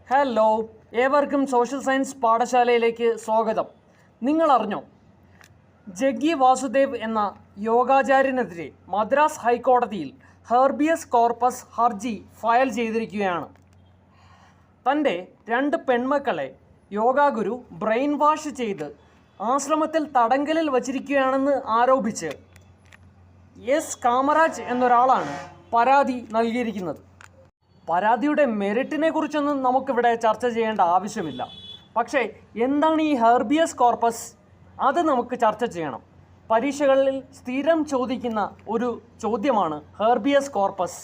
Hello, ഏവർക്കും social science പാഠശാലയിലേക്ക് സ്വാഗതം. നിങ്ങൾ അറിഞ്ഞോ, ജഗ്ഗി വാസുദേവ് എന്ന യോഗാചാര്യനെതിരെ മദ്രാസ് ഹൈക്കോടതിയിൽ ഹെർബിയസ് കോർപ്പസ് ഹർജി ഫയൽ ചെയ്തിരിക്കുകയാണ്. തൻ്റെ 2 പെൺമക്കളെ യോഗാഗുരു ബ്രെയിൻ വാഷ് ചെയ്ത് ആശ്രമത്തിൽ തടങ്കലിൽ വച്ചിരിക്കുകയാണെന്ന് ആരോപിച്ച് എസ് കാമരാജ് എന്നൊരാളാണ് പരാതി നൽകിയിരിക്കുന്നത്. പരാതിയുടെ മെറിറ്റിനെ കുറിച്ചൊന്നും നമുക്കിവിടെ ചർച്ച ചെയ്യേണ്ട ആവശ്യമില്ല. പക്ഷേ എന്താണ് ഈ ഹെർബിയസ് കോർപ്പസ്, അത് നമുക്ക് ചർച്ച ചെയ്യണം. പരീക്ഷകളിൽ സ്ഥിരം ചോദിക്കുന്ന ഒരു ചോദ്യമാണ് ഹെർബിയസ് കോർപ്പസ്.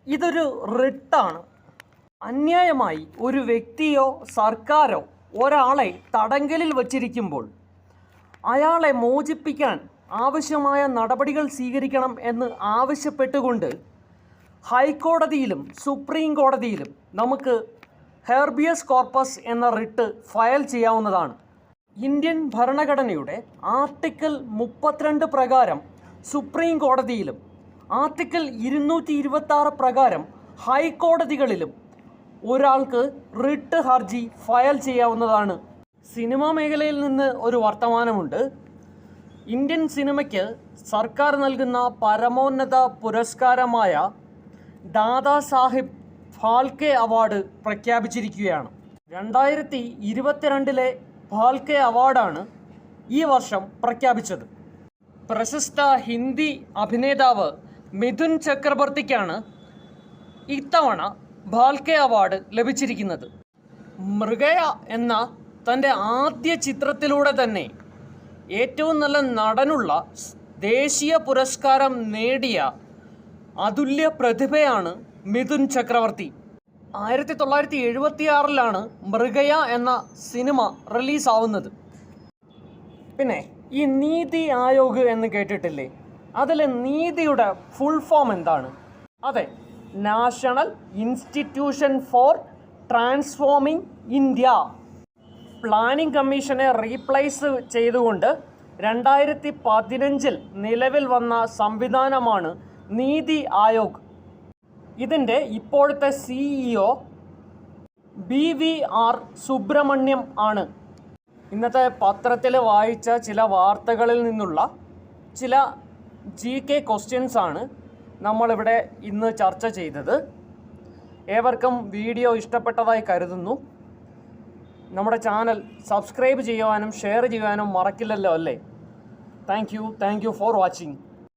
ഇതൊരു റിട്ടാണ്. അന്യായമായി ഒരു വ്യക്തിയോ സർക്കാരോ ഒരാളെ തടങ്കലിൽ വച്ചിരിക്കുമ്പോൾ അയാളെ മോചിപ്പിക്കാൻ ആവശ്യമായ നടപടികൾ സ്വീകരിക്കണം എന്ന് ആവശ്യപ്പെട്ടുകൊണ്ട് ഹൈക്കോടതിയിലും സുപ്രീം കോടതിയിലും നമുക്ക് ഹെർബിയസ് കോർപ്പസ് എന്ന റിട്ട് ഫയൽ ചെയ്യാവുന്നതാണ്. ഇന്ത്യൻ ഭരണഘടനയുടെ ആർട്ടിക്കിൾ 32 പ്രകാരം സുപ്രീം കോടതിയിലും ആർട്ടിക്കിൾ 226 പ്രകാരം ഹൈക്കോടതികളിലും ഒരാൾക്ക് റിട്ട് ഹർജി ഫയൽ ചെയ്യാവുന്നതാണ്. സിനിമാ മേഖലയിൽ നിന്ന് ഒരു വർത്തമാനമുണ്ട്. ഇന്ത്യൻ സിനിമയ്ക്ക് സർക്കാർ നൽകുന്ന പരമോന്നത പുരസ്കാരമായ ദാദാ സാഹിബ് ഫാൽക്കെ അവാർഡ് പ്രഖ്യാപിച്ചിരിക്കുകയാണ്. 2022 ഫാൽക്കെ അവാർഡാണ് ഈ വർഷം പ്രഖ്യാപിച്ചത്. പ്രശസ്ത ഹിന്ദി അഭിനേതാവ് മിഥുൻ ചക്രബർത്തിക്കാണ് ഇത്തവണ ഫാൽക്കെ അവാർഡ് ലഭിച്ചിരിക്കുന്നത്. മൃഗയ എന്ന തൻ്റെ ആദ്യ ചിത്രത്തിലൂടെ തന്നെ ഏറ്റവും നല്ല നടനുള്ള ദേശീയ പുരസ്കാരം നേടിയ അതുല്യ പ്രതിഭയാണ് മിഥുൻ ചക്രവർത്തി. 1976 മൃഗയ എന്ന സിനിമ റിലീസാവുന്നത്. പിന്നെ ഈ നീതി ആയോഗ് എന്ന് കേട്ടിട്ടില്ലേ? അതിലെ നീതിയുടെ ഫുൾ ഫോം എന്താണ്? അതെ, national institution for transforming India. Planning കമ്മീഷനെ റീപ്ലേസ് ചെയ്തുകൊണ്ട് 2015 നിലവിൽ വന്ന സംവിധാനമാണ് നീതി ആയോഗ്. ഇതിൻ്റെ ഇപ്പോഴത്തെ CEO BVR സുബ്രഹ്മണ്യം ആണ്. ഇന്നത്തെ പത്രത്തിൽ വായിച്ച ചില വാർത്തകളിൽ നിന്നുള്ള ചില GK ക്വസ്റ്റ്യൻസ് ആണ് നമ്മളിവിടെ ഇന്ന് ചർച്ച ചെയ്തത്. ഏവർക്കും വീഡിയോ ഇഷ്ടപ്പെട്ടതായി കരുതുന്നു. നമ്മുടെ ചാനൽ സബ്സ്ക്രൈബ് ചെയ്യുവാനും ഷെയർ ചെയ്യുവാനും മറക്കില്ലല്ലോ അല്ലേ? Thank you for watching.